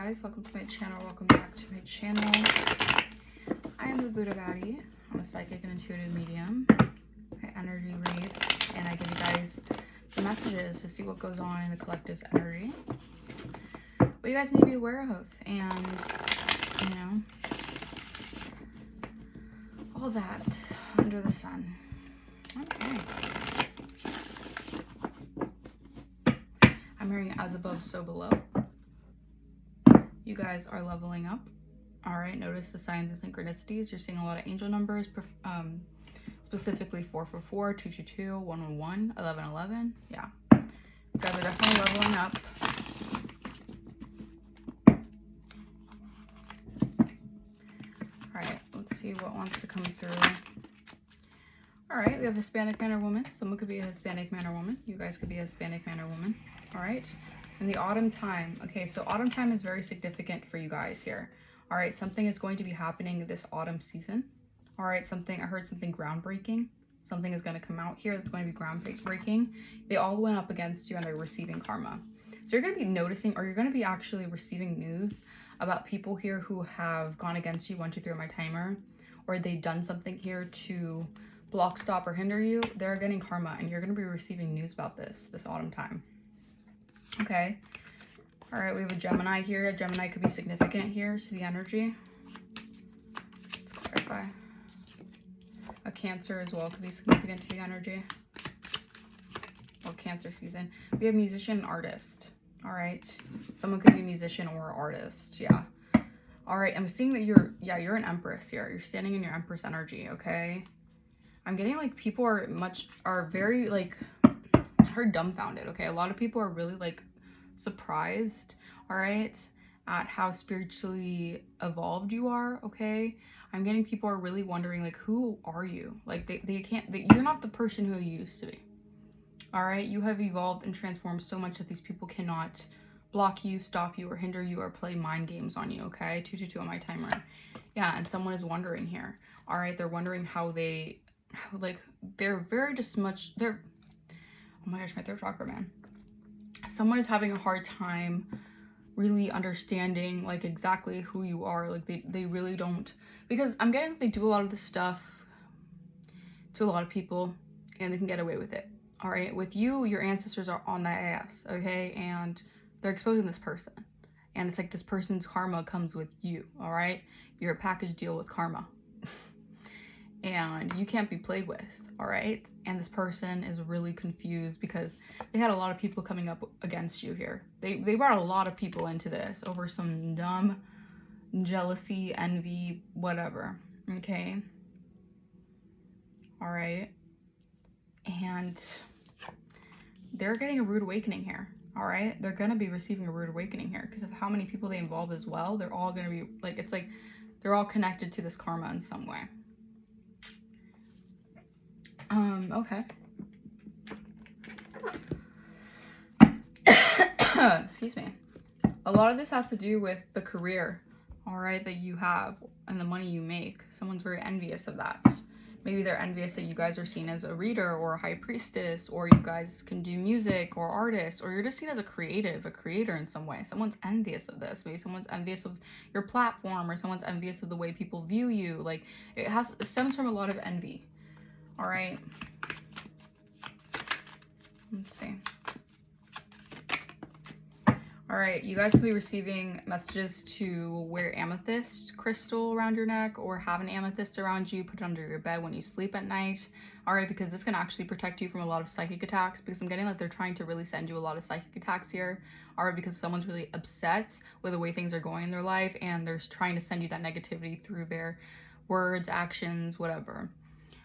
guys, welcome to my channel, welcome back to my channel. I am the Buddha Baddie. I'm a psychic and intuitive medium. I energy read and I give you guys the messages to see what goes on in the collective's energy, what you guys need to be aware of, and you know, all that under the sun. Okay. I'm hearing as above, so below. You guys are leveling up. All right, notice the signs and synchronicities. You're seeing a lot of angel numbers, specifically 444, 222, 111, 1111. Yeah, you guys are definitely leveling up. All right, let's see what wants to come through. All right, we have Hispanic man or woman. Someone could be a Hispanic man or woman. You guys could be a Hispanic man or woman. All right. In the autumn time. Okay, so autumn time is very significant for you guys here. All right, something is going to be happening this autumn season. All right, I heard something groundbreaking. Something is going to come out here that's going to be groundbreaking. They all went up against you and they're receiving karma. So you're going to be noticing, or you're going to be actually receiving news about people here who have gone against you, 1, 2, 3 on my timer, or they've done something here to block, stop, or hinder you. They're getting karma and you're going to be receiving news about this autumn time. Okay. All right, we have a Gemini here. A Gemini could be significant here. See the energy. Let's clarify. A Cancer as well could be significant to the energy. Or Cancer season. We have musician and artist. All right. Someone could be a musician or artist. Yeah. All right. I'm seeing that you're an Empress here. You're standing in your Empress energy. Okay. I'm getting like people are very like, dumbfounded. Okay, a lot of people are really like surprised, all right, at how spiritually evolved you are. Okay, I'm getting people are really wondering like, who are you? Like you're not the person who you used to be. All right, you have evolved and transformed so much that these people cannot block you, stop you, or hinder you, or play mind games on you. Okay, 222 on my timer. Yeah, and someone is wondering here. All right, they're wondering how they're oh my gosh, my throat chakra, man. Someone is having a hard time really understanding like exactly who you are. Like they really don't, because I'm getting that they do a lot of this stuff to a lot of people and they can get away with it. All right, with you, your ancestors are on that ass, okay? And they're exposing this person. And it's like this person's karma comes with you, all right? You're a package deal with karma. And you can't be played with, all right? And this person is really confused because they had a lot of people coming up against you here. They brought a lot of people into this over some dumb jealousy, envy, whatever, okay? All right. And they're getting a rude awakening here, all right? They're going to be receiving a rude awakening here because of how many people they involve as well. They're all going to be, like, it's like they're all connected to this karma in some way. Okay. Excuse me. A lot of this has to do with the career, all right, that you have and the money you make. Someone's very envious of that. Maybe they're envious that you guys are seen as a reader or a high priestess, or you guys can do music or artists, or you're just seen as a creator in some way. Someone's envious of this. Maybe someone's envious of your platform, or someone's envious of the way people view you. Like it stems from a lot of envy. All right. Let's see. All right, you guys will be receiving messages to wear amethyst crystal around your neck, or have an amethyst around you, put it under your bed when you sleep at night. All right, because this can actually protect you from a lot of psychic attacks, because I'm getting that they're trying to really send you a lot of psychic attacks here. All right, because someone's really upset with the way things are going in their life, and they're trying to send you that negativity through their words, actions, whatever.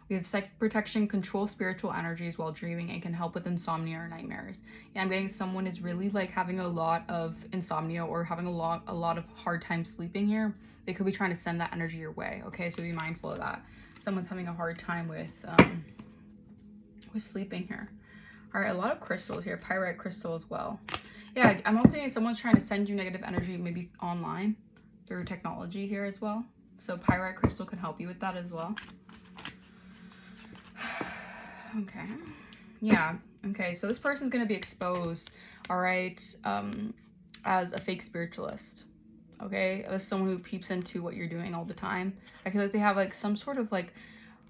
We have psychic protection, control spiritual energies while dreaming, and can help with insomnia or nightmares. Yeah, I'm getting someone is really like having a lot of insomnia or having a lot of hard time sleeping here. They could be trying to send that energy your way. Okay, so be mindful of that. Someone's having a hard time with sleeping here. All right, a lot of crystals here, pyrite crystal as well. Yeah, I'm also saying someone's trying to send you negative energy, maybe online through technology here as well. So pyrite crystal can help you with that as well. Okay. Yeah. Okay. So this person's going to be exposed, all right, as a fake spiritualist. Okay, this is someone who peeps into what you're doing all the time. I feel like they have like some sort of like,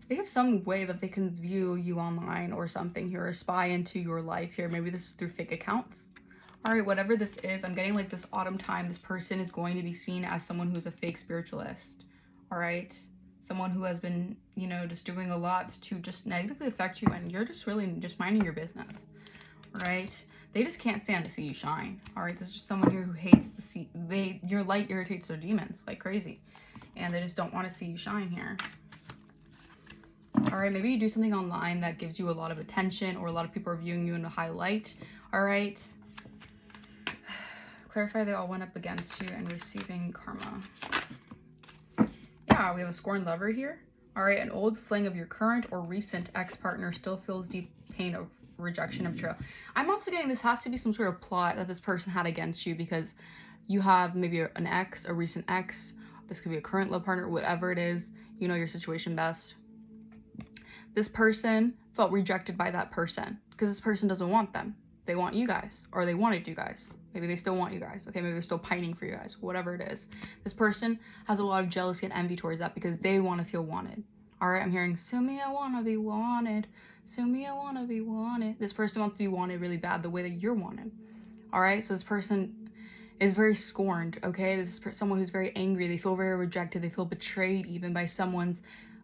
they have some way that they can view you online or something here, or spy into your life here. Maybe this is through fake accounts. All right, whatever this is, I'm getting like this autumn time, this person is going to be seen as someone who's a fake spiritualist. All right, someone who has been, you know, just doing a lot to just negatively affect you, and you're just really just minding your business. All right, they just can't stand to see you shine. All right, this is just someone here who hates to see, your light irritates their demons like crazy, and they just don't want to see you shine here. All right, maybe you do something online that gives you a lot of attention, or a lot of people are viewing you in a high light. All right, clarify they all went up against you and receiving karma. Yeah, we have a scorned lover here. All right, an old fling of your current or recent ex-partner still feels deep pain of rejection of betrayal. I'm also getting this has to be some sort of plot that this person had against you, because you have maybe an ex, a recent ex. This could be a current love partner, whatever it is. You know your situation best. This person felt rejected by that person because this person doesn't want them. They want you guys, or they wanted you guys. Maybe they still want you guys. Okay, maybe they're still pining for you guys, whatever it is. This person has a lot of jealousy and envy towards that because they want to feel wanted. All right, I'm hearing, sue me, I want to be wanted. Sue me, I want to be wanted. This person wants to be wanted really bad the way that you're wanted. All right, so this person is very scorned, okay? This is someone who's very angry. They feel very rejected. They feel betrayed even by someone's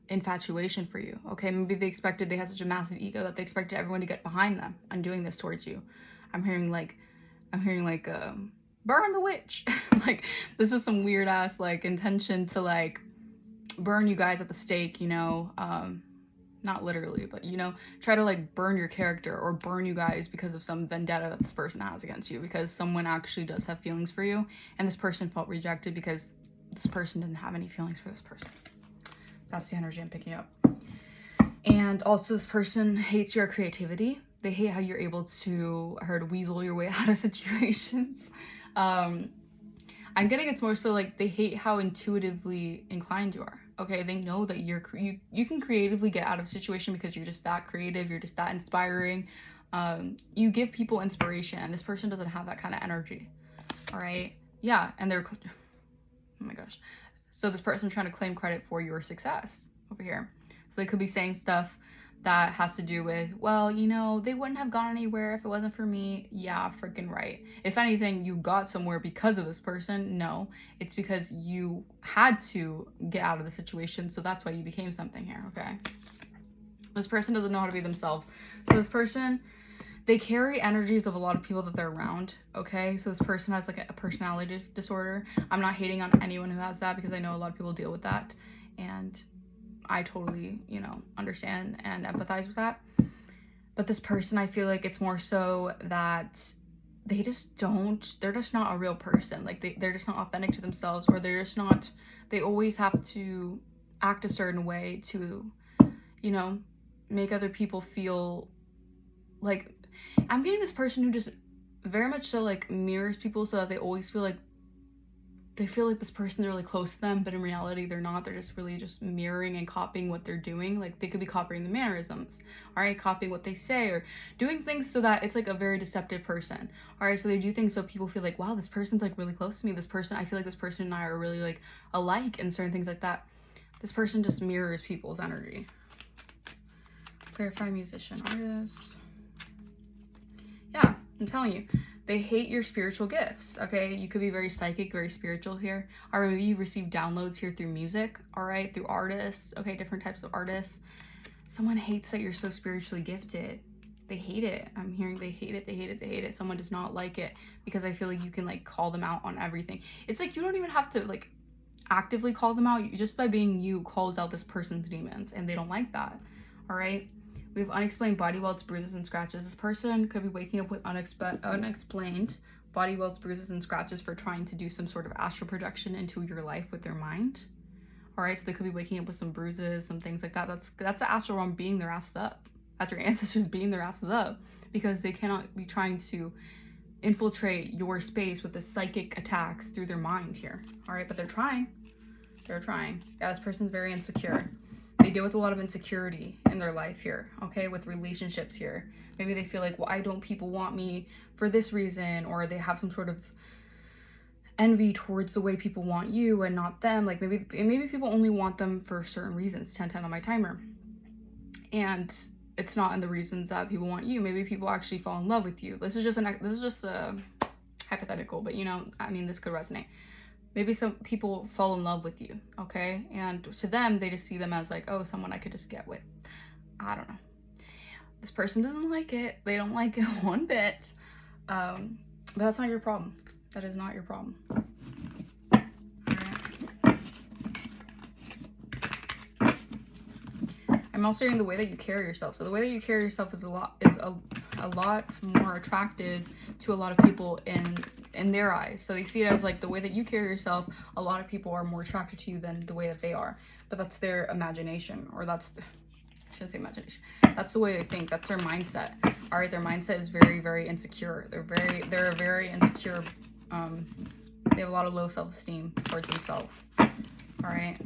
infatuation for you, okay? Maybe they had such a massive ego that they expected everyone to get behind them and doing this towards you. I'm hearing like burn the witch. Like, this is some weird ass like intention to like burn you guys at the stake, you know, not literally, but you know, try to like burn your character or burn you guys because of some vendetta that this person has against you, because someone actually does have feelings for you, and this person felt rejected because this person didn't have any feelings for this person. That's the energy I'm picking up. And also, this person hates your creativity. They hate how you're able to, I heard, weasel your way out of situations. I'm getting it's more so like they hate how intuitively inclined you are. Okay, they know that you can creatively get out of a situation because you're just that creative, you're just that inspiring. You give people inspiration, and this person doesn't have that kind of energy. All right, yeah, and they're, oh my gosh. So this person's trying to claim credit for your success over here. So they could be saying stuff that has to do with, well, you know, they wouldn't have gone anywhere if it wasn't for me. Yeah, freaking right. If anything, you got somewhere because of this person. No, it's because you had to get out of the situation. So that's why you became something here, okay? This person doesn't know how to be themselves. So this person, they carry energies of a lot of people that they're around, okay? So this person has like a personality disorder. I'm not hating on anyone who has that, because I know a lot of people deal with that, and I totally, you know, understand and empathize with that. But this person, I feel like it's more so that they're just not a real person. Like they're just not authentic to themselves, or they're just not, they always have to act a certain way to, you know, make other people feel like, I'm getting this person who just very much so like mirrors people, so that they always feel like this person's really close to them, but in reality they're not. They're just really just mirroring and copying what they're doing. Like they could be copying the mannerisms, all right, copying what they say, or doing things so that it's like a very deceptive person. All right, so they do things so people feel like, wow, this person's like really close to me. This person, I feel like this person and I are really like alike, and certain things like that. This person just mirrors people's energy. Clarify musician, artist. Yeah, I'm telling you, they hate your spiritual gifts, okay? You could be very psychic, very spiritual here. Or maybe you receive downloads here through music, all right? Through artists, okay? Different types of artists. Someone hates that you're so spiritually gifted. They hate it. I'm hearing they hate it, they hate it, they hate it. Someone does not like it, because I feel like you can like call them out on everything. It's like you don't even have to like actively call them out. You, just by being you, calls out this person's demons, and they don't like that, all right? We have unexplained body welts, bruises, and scratches. This person could be waking up with unexplained body welts, bruises, and scratches for trying to do some sort of astral projection into your life with their mind. All right, so they could be waking up with some bruises, some things like that. That's the astral realm beating their asses up. That's your ancestors beating their asses up, because they cannot be trying to infiltrate your space with the psychic attacks through their mind here. All right, but they're trying. They're trying. Yeah, this person's very insecure. They deal with a lot of insecurity in their life here, okay, with relationships here. Maybe they feel like, why don't people want me for this reason? Or they have some sort of envy towards the way people want you and not them. Like maybe people only want them for certain reasons. 10 on my timer, and it's not in the reasons that people want you. Maybe people actually fall in love with you. This is just a hypothetical, but you know, I mean, this could resonate. Maybe some people fall in love with you, okay? And to them, they just see them as like, oh, someone I could just get with. I don't know. This person doesn't like it. They don't like it one bit. But that's not your problem. That is not your problem. All right. I'm also hearing the way that you carry yourself. So the way that you carry yourself is a lot more attractive to a lot of people in their eyes. So they see it as like the way that you carry yourself, a lot of people are more attracted to you than the way that they are. But that's their imagination, or I shouldn't say imagination. That's the way they think. That's their mindset. All right, their mindset is very, very insecure. They're a very insecure. They have a lot of low self-esteem towards themselves. All right.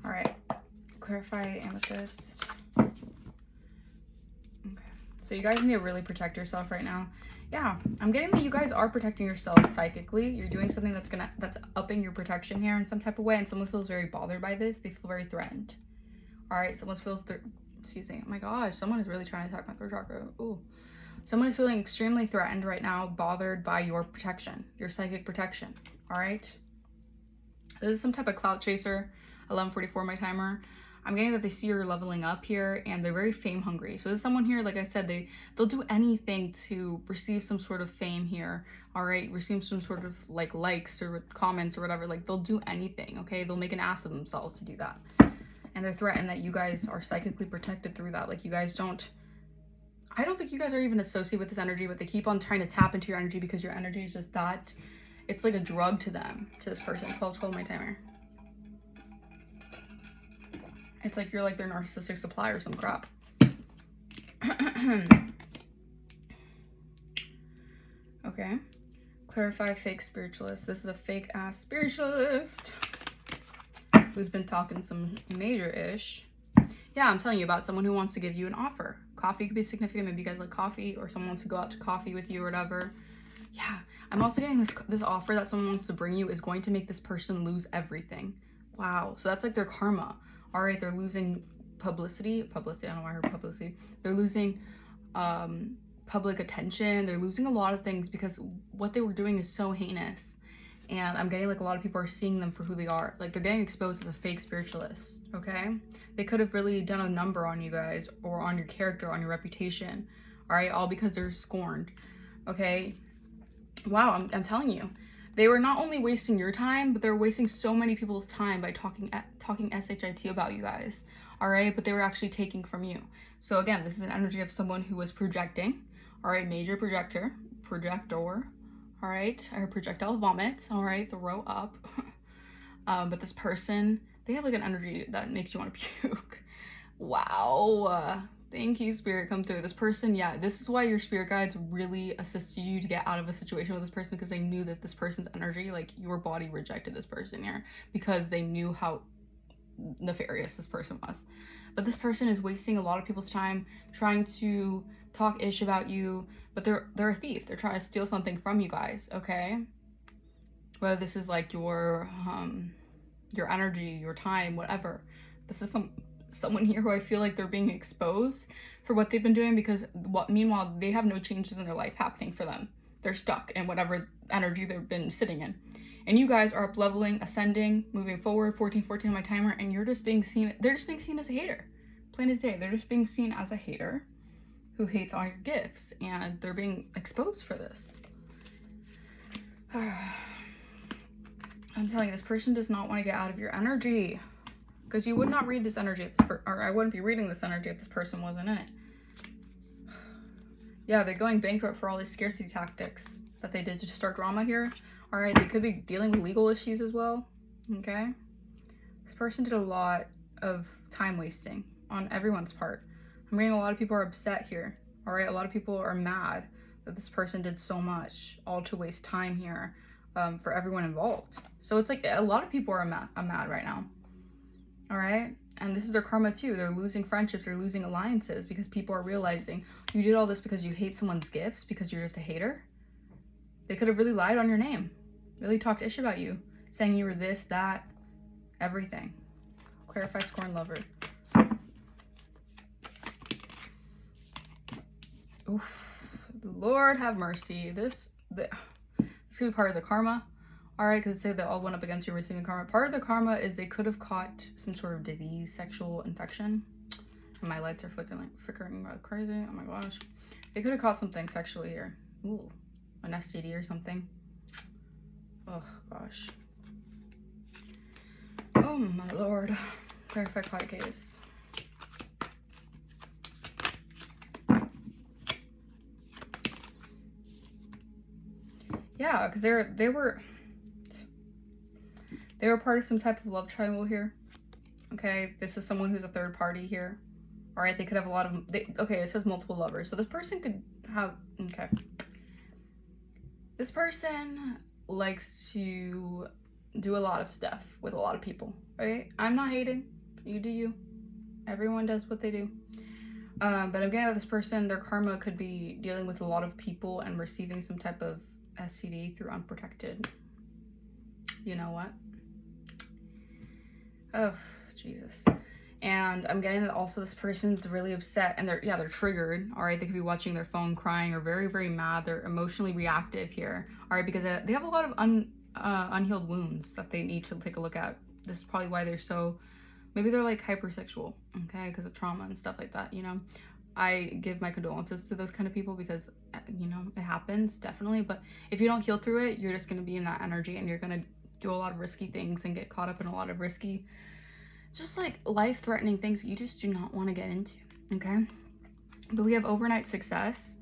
All right. Clarify amethyst. So you guys need to really protect yourself right now. Yeah, I'm getting that you guys are protecting yourselves psychically. You're doing something that's upping your protection here in some type of way, and someone feels very bothered by this. They feel very threatened. All right, excuse me. Oh my gosh, someone is really trying to attack my throat chakra. Ooh. Someone is feeling extremely threatened right now, bothered by your protection, your psychic protection. All right. This is some type of clout chaser. 11:44 my timer. I'm getting that they see you're leveling up here, and they're very fame hungry. So there's someone here, like I said, they'll do anything to receive some sort of fame here. All right, receive some sort of like likes or comments or whatever. Like they'll do anything. Okay, they'll make an ass of themselves to do that, and they're threatened that you guys are psychically protected through that. Like you guys don't. I don't think you guys are even associated with this energy, but they keep on trying to tap into your energy because your energy is just that. It's like a drug to them, to this person. 12 my timer. It's like you're like their narcissistic supply or some crap. Okay. Clarify fake spiritualist. This is a fake ass spiritualist who's been talking some major-ish. Yeah, I'm telling you about someone who wants to give you an offer. Coffee could be significant. Maybe you guys like coffee, or someone wants to go out to coffee with you or whatever. Yeah, I'm also getting this offer that someone wants to bring you is going to make this person lose everything. Wow. So that's like their karma. All right, they're losing publicity. I don't know why I heard publicity. They're losing public attention. They're losing a lot of things because what they were doing is so heinous. And I'm getting like a lot of people are seeing them for who they are. Like they're getting exposed as a fake spiritualist, okay? They could have really done a number on you guys or on your character, on your reputation, all right? All because they're scorned, okay? Wow, I'm telling you. They were not only wasting your time, but they were wasting so many people's time by talking shit about you guys, all right? But they were actually taking from you. So again, this is an energy of someone who was projecting, all right? Major projector, all right? I heard projectile vomit, all right? Throw up. But this person, they have like an energy that makes you want to puke. Wow. Thank you, Spirit, come through. This person, yeah, this is why your spirit guides really assisted you to get out of a situation with this person, because they knew that this person's energy, like your body rejected this person here because they knew how nefarious this person was. But this person is wasting a lot of people's time trying to talk ish about you, but they're a thief. They're trying to steal something from you guys, okay? Whether this is like your energy, your time, whatever. This is someone here who I feel like they're being exposed for what they've been doing, because meanwhile they have no changes in their life happening for them. They're stuck in whatever energy they've been sitting in, and you guys are up leveling, ascending, moving forward. 14:14 on my timer, and they're just being seen as a hater, plain as day. They're just being seen as a hater who hates all your gifts, and they're being exposed for this. I'm telling you, this person does not want to get out of your energy. Because you would not read this energy or I wouldn't be reading this energy if this person wasn't in it. Yeah, they're going bankrupt for all these scarcity tactics that they did to start drama here. All right, they could be dealing with legal issues as well. Okay, this person did a lot of time wasting on everyone's part. I'm reading a lot of people are upset here. All right, a lot of people are mad that this person did so much, all to waste time here for everyone involved. So it's like a lot of people are mad right now. All right, And this is their karma too. They're losing friendships, they're losing alliances because people are realizing you did all this because you hate someone's gifts, because you're just a hater. They could have really lied on your name, really talked ish about you, saying you were this, that, everything. Clarify, scorn, lover. Oof. Lord have mercy. This could be part of the karma. All right, because say they all went up against you receiving karma. Part of the karma is they could have caught some sort of disease, sexual infection. And my lights are flickering like crazy. Oh my gosh. They could have caught something sexually here. Ooh, an STD or something. Oh gosh. Oh my lord. Clarify cloud case. Yeah, because they were part of some type of love triangle here. Okay, this is someone who's a third party here. All right, they could have a lot of, okay, it says multiple lovers. So this person could have, okay. This person likes to do a lot of stuff with a lot of people, right? I'm not hating, you do you. Everyone does what they do. But again, this person, their karma could be dealing with a lot of people and receiving some type of STD through unprotected. You know what? Oh, Jesus. And I'm getting that also this person's really upset and they're triggered. All right, they could be watching their phone, crying, or very, very mad. They're emotionally reactive here. All right, because they have a lot of unhealed wounds that they need to take a look at. This is probably why they're so, maybe they're like hypersexual, okay, because of trauma and stuff like that, you know. I give my condolences to those kind of people because, you know, it happens, definitely. But if you don't heal through it, you're just going to be in that energy and you're going to do a lot of risky things and get caught up in a lot of risky, just like life-threatening things that you just do not want to get into, okay? But we have overnight success,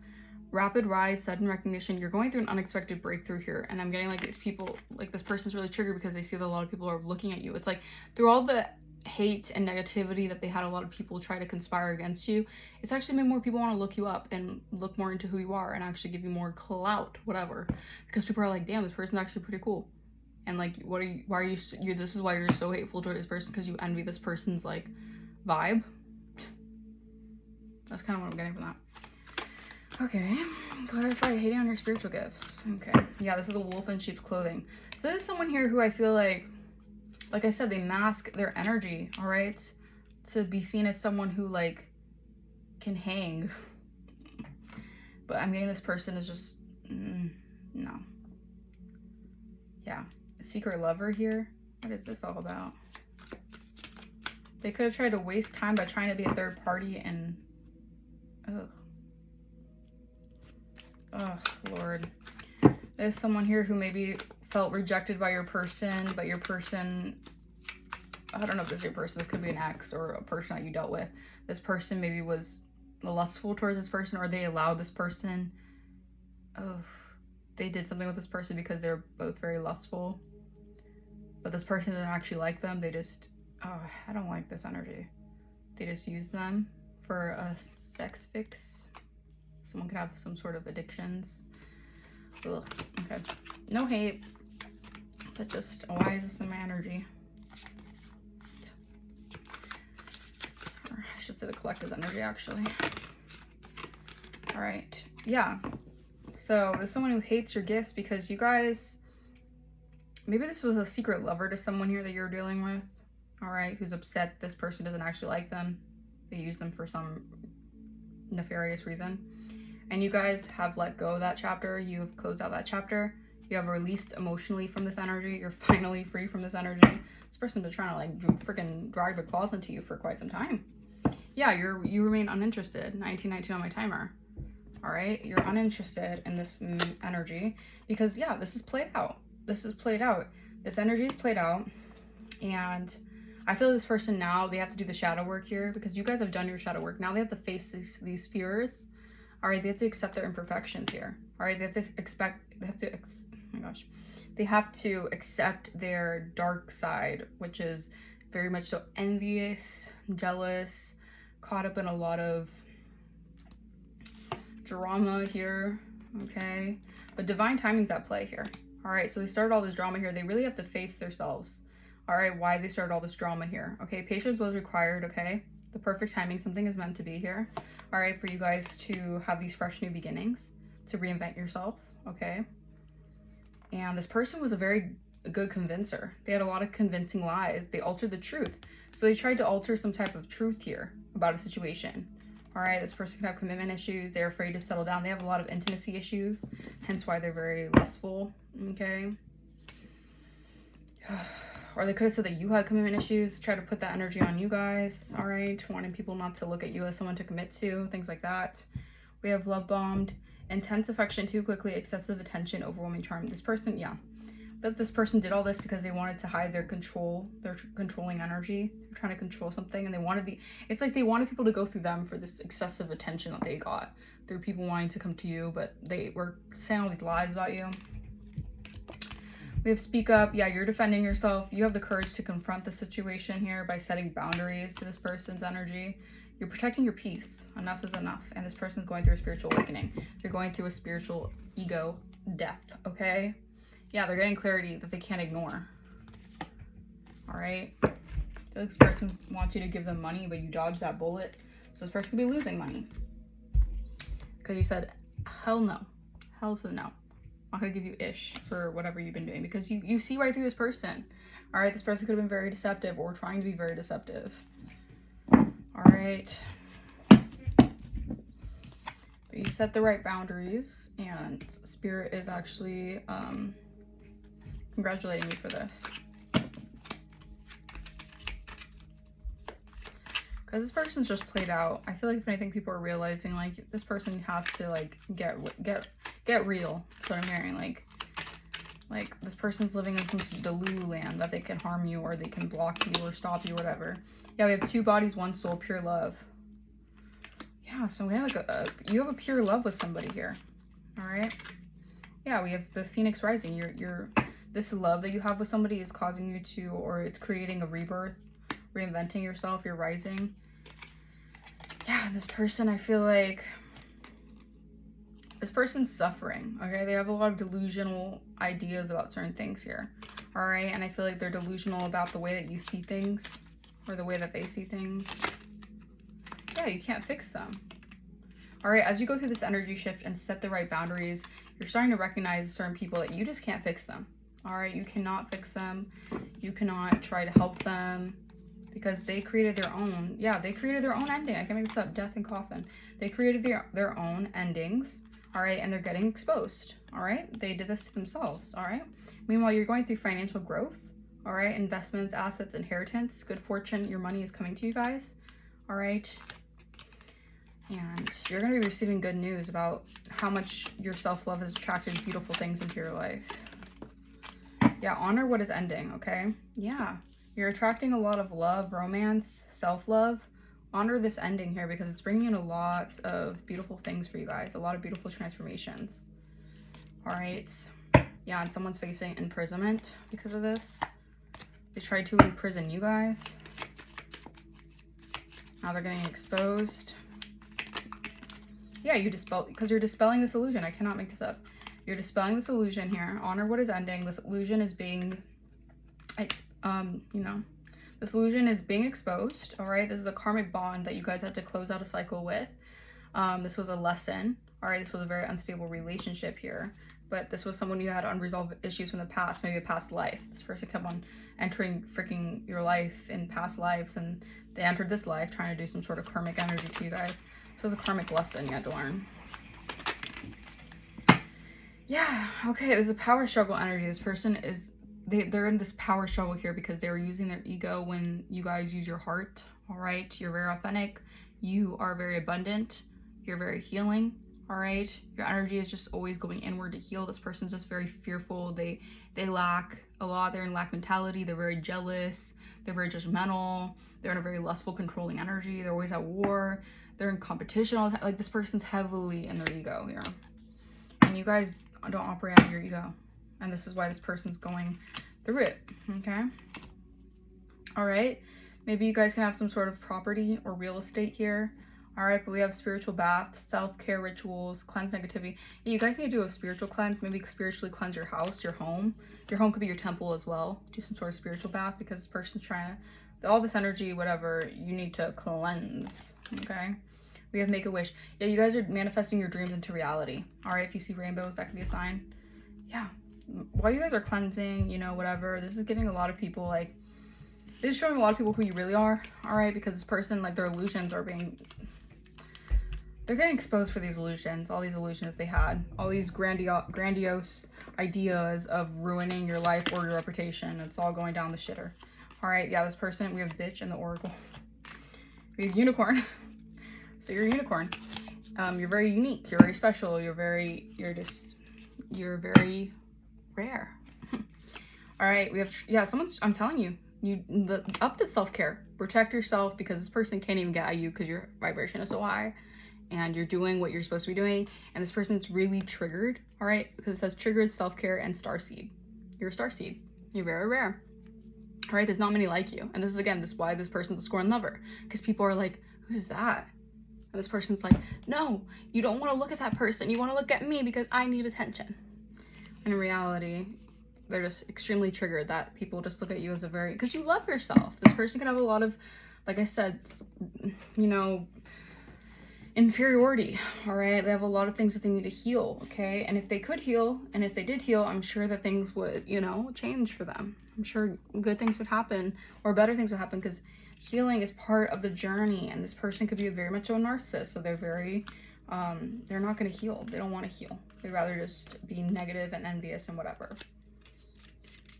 rapid rise, sudden recognition. You're going through an unexpected breakthrough here. And I'm getting like these people, like this person's really triggered because they see that a lot of people are looking at you. It's like through all the hate and negativity that they had a lot of people try to conspire against you, it's actually made more people want to look you up and look more into who you are and actually give you more clout, whatever, because people are like, damn, this person's actually pretty cool. And like, this is why you're so hateful toward this person, because you envy this person's like vibe. That's kind of what I'm getting from that. Okay, clarify hating on your spiritual gifts. Okay, yeah, this is a wolf in sheep's clothing. So there's someone here who I feel like I said, they mask their energy, all right, to be seen as someone who like can hang. But I'm getting this person is just no. Yeah, a secret lover here. What is this all about? They could have tried to waste time by trying to be a third party and oh Lord. There's someone here who maybe felt rejected by your person, but your person, I don't know if this is your person, this could be an ex or a person that you dealt with. This person maybe was lustful towards this person, or they allowed this person, they did something with this person because they're both very lustful, but this person didn't actually like them. They just, I don't like this energy. They just used them for a sex fix. Someone could have some sort of addictions. Ugh, okay. No hate. But just, why is this in my energy? Or I should say the collective's energy, actually. All right. Yeah. So there's someone who hates your gifts because you guys, maybe this was a secret lover to someone here that you're dealing with. All right. Who's upset this person doesn't actually like them. They use them for some nefarious reason. And you guys have let go of that chapter. You have closed out that chapter. You have released emotionally from this energy. You're finally free from this energy. This person's been trying to like freaking drag their claws into you for quite some time. Yeah, you remain uninterested. 1919 on my timer. All right, you're uninterested in this energy because yeah, this is played out. This is played out. This energy is played out, and I feel this person now, they have to do the shadow work here because you guys have done your shadow work. Now they have to face these fears. All right, they have to accept their imperfections here. All right, they have to accept their dark side, which is very much so envious, jealous, caught up in a lot of drama here, okay? But divine timing's at play here. All right, so they started all this drama here. They really have to face themselves. All right, why they started all this drama here. Okay, patience was required, okay? The perfect timing, something is meant to be here. All right, for you guys to have these fresh new beginnings, to reinvent yourself, okay? And this person was a very good convincer. They had a lot of convincing lies. They altered the truth. So they tried to alter some type of truth here about a situation. All right, this person could have commitment issues. They're afraid to settle down. They have a lot of intimacy issues, hence why they're very lustful, okay? Or they could have said that you had commitment issues, try to put that energy on you guys, all right? Wanting people not to look at you as someone to commit to, things like that. We have love bombed, intense affection too quickly, excessive attention, overwhelming charm. This person, yeah. But this person did all this because they wanted to hide their control, their controlling energy. They're trying to control something, and they wanted it's like they wanted people to go through them for this excessive attention that they got through people wanting to come to you, but they were saying all these lies about you. We have speak up. Yeah, you're defending yourself. You have the courage to confront the situation here by setting boundaries to this person's energy. You're protecting your peace. Enough is enough. And this person's going through a spiritual awakening. They're going through a spiritual ego death, okay? Yeah, they're getting clarity that they can't ignore. All right? I feel like this person wants you to give them money, but you dodge that bullet. So this person could be losing money. Because you said, hell no. Hell to the no. I'm not going to give you ish for whatever you've been doing. Because you see right through this person. All right? This person could have been very deceptive or trying to be very deceptive. All right. But you set the right boundaries. And Spirit is actually... congratulating you for this. Because this person's just played out. I feel like if anything, people are realizing like this person has to like get real. That's what I'm hearing. Like this person's living in some delulu land that they can harm you or they can block you or stop you, whatever. Yeah, we have 2 bodies, 1 soul, pure love. Yeah, so we have like you have a pure love with somebody here. All right. Yeah, we have the Phoenix rising. This love that you have with somebody is causing you to, or it's creating a rebirth, reinventing yourself, you're rising. Yeah, this person, I feel like, this person's suffering, okay? They have a lot of delusional ideas about certain things here, all right? And I feel like they're delusional about the way that you see things, or the way that they see things. Yeah, you can't fix them. All right, as you go through this energy shift and set the right boundaries, you're starting to recognize certain people that you just can't fix them. All right, you cannot fix them. You cannot try to help them because they created their own. Yeah, they created their own ending. I can make this up. Death and coffin. They created their own endings. All right, and they're getting exposed. All right, they did this to themselves. All right. Meanwhile, you're going through financial growth. All right, investments, assets, inheritance, good fortune. Your money is coming to you guys. All right. And you're going to be receiving good news about how much your self-love has attracted beautiful things into your life. Yeah, honor what is ending, okay? Yeah, you're attracting a lot of love, romance, self-love. Honor this ending here because it's bringing in a lot of beautiful things for you guys, a lot of beautiful transformations. All right. Yeah, and someone's facing imprisonment because of this. They tried to imprison you guys. Now they're getting exposed. Yeah, because you're dispelling this illusion. I cannot make this up. You're dispelling this illusion here. Honor what is ending. This illusion is being, this illusion is being exposed. All right. This is a karmic bond that you guys had to close out a cycle with. This was a lesson. All right. This was a very unstable relationship here, but this was someone you had unresolved issues from the past, maybe a past life. This person kept on entering freaking your life in past lives, and they entered this life trying to do some sort of karmic energy to you guys. So it was a karmic lesson you had to learn. Yeah, okay, there's a power struggle energy. This person is, they're in this power struggle here because they were using their ego when you guys use your heart, all right? You're very authentic. You are very abundant. You're very healing, all right? Your energy is just always going inward to heal. This person's just very fearful. They lack a lot. They're in lack mentality. They're very jealous. They're very judgmental. They're in a very lustful, controlling energy. They're always at war. They're in competition all the time. Like, this person's heavily in their ego here. And you guys don't operate out of your ego, and this is why this person's going through it. Okay, all right, maybe you guys can have some sort of property or real estate here. All right, but we have spiritual baths, self-care rituals, cleanse negativity. Yeah, you guys need to do a spiritual cleanse, maybe spiritually cleanse your house, your home. Your home could be your temple as well. Do some sort of spiritual bath because this person's trying to, all this energy, whatever, you need to cleanse, okay? We have make a wish. Yeah, you guys are manifesting your dreams into reality. All right, if you see rainbows, that could be a sign. Yeah, while you guys are cleansing, you know, whatever, this is giving a lot of people, like, this is showing a lot of people who you really are, all right? Because this person, like, their illusions are being, they're getting exposed for these illusions, all these illusions that they had, all these grandiose ideas of ruining your life or your reputation. It's all going down the shitter. All right, yeah, this person, we have bitch and the oracle. We have unicorn. So you're a unicorn. You're very unique. You're very special. You're very rare. All right, we have, yeah, I'm telling you, up the self-care. Protect yourself because this person can't even get at you because your vibration is so high. And you're doing what you're supposed to be doing, and this person's really triggered, all right? Because it says triggered, self-care, and starseed. You're a starseed. You're very rare, all right? There's not many like you, and this is, again, this is why this person's a scorn lover, because people are like, who's that? And this person's like, no, you don't want to look at that person. You want to look at me because I need attention. And in reality, they're just extremely triggered that people just look at you as a very, because you love yourself. This person can have a lot of, like I said, you know, inferiority, all right? They have a lot of things that they need to heal, okay? And if they could heal, and if they did heal, I'm sure that things would, you know, change for them. I'm sure good things would happen, or better things would happen, because healing is part of the journey, and this person could be very much of a narcissist, so they're very, they're not going to heal. They don't want to heal. They'd rather just be negative and envious and whatever,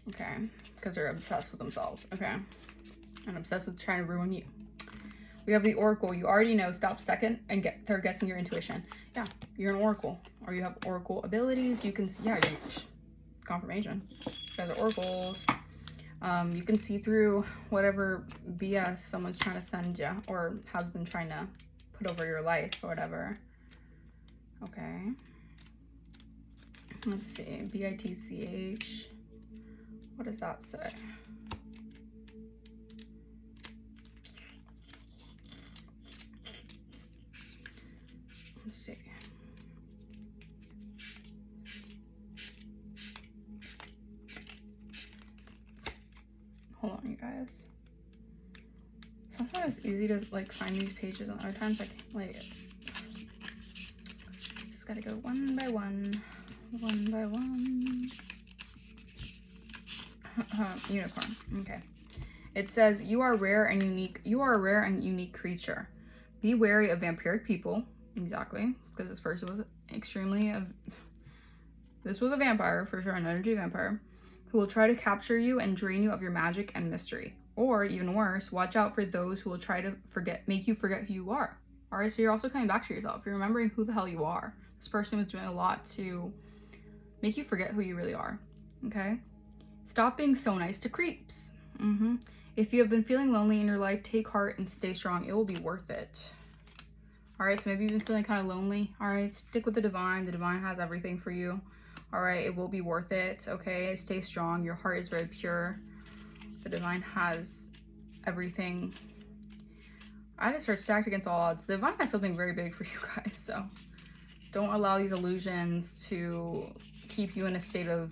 okay? Because they're obsessed with themselves, okay? And obsessed with trying to ruin you. We have the oracle. You already know. Stop second and third guessing your intuition. Yeah, you're an oracle, or you have oracle abilities. You can, yeah, confirmation. You guys are oracles. You can see through whatever BS someone's trying to send you, or has been trying to put over your life, or whatever. Okay. Let's see. BITCH. What does that say? Let's see. Hold on, you guys. Sometimes it's easy to like sign these pages, and other times I can't, like, just gotta go one by one, one by one. Unicorn. Okay. It says you are rare and unique. You are a rare and unique creature. Be wary of vampiric people. Exactly, because this person was extremely, this was a vampire for sure, an energy vampire, who will try to capture you and drain you of your magic and mystery. Or even worse, watch out for those who will try to make you forget who you are. All right, so you're also coming back to yourself. You're remembering who the hell you are. This person was doing a lot to make you forget who you really are, okay? Stop being so nice to creeps. If you have been feeling lonely in your life, take heart and stay strong. It will be worth it. All right, so maybe you've been feeling kind of lonely. All right, stick with the divine. The divine has everything for you. All right, it will be worth it, okay? Stay strong. Your heart is very pure. The divine has everything. I just heard stacked against all odds. The divine has something very big for you guys, so don't allow these illusions to keep you in a state of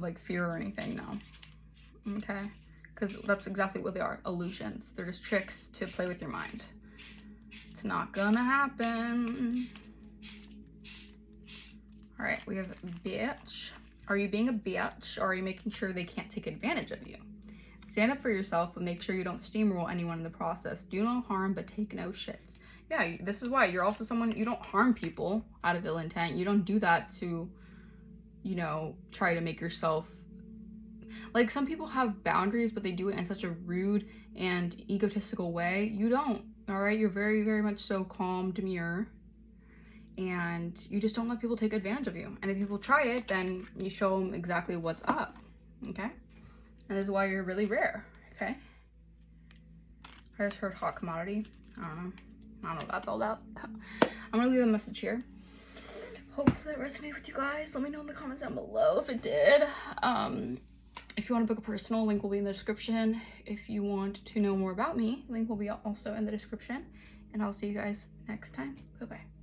like fear or anything, no, okay? Because that's exactly what they are, illusions. They're just tricks to play with your mind. It's not gonna happen. All right, we have bitch. Are you being a bitch, or are you making sure they can't take advantage of you? Stand up for yourself, but make sure you don't steamroll anyone in the process. Do no harm, but take no shits. Yeah, this is why you're also someone, you don't harm people out of ill intent. You don't do that to, you know, try to make yourself, like, some people have boundaries, but they do it in such a rude and egotistical way. You don't, all right? You're very, very much so calm, demure, and you just don't let people take advantage of you. And if people try it, then you show them exactly what's up, okay? And this is why you're really rare, okay? I just heard hot commodity. I don't know what that's all about. I'm gonna leave a message here. Hopefully it resonated with you guys. Let me know in the comments down below if it did. If if you want to book a personal, link will be in the description. If you want to know more about me, link will be also in the description. And I'll see you guys next time. Bye-bye.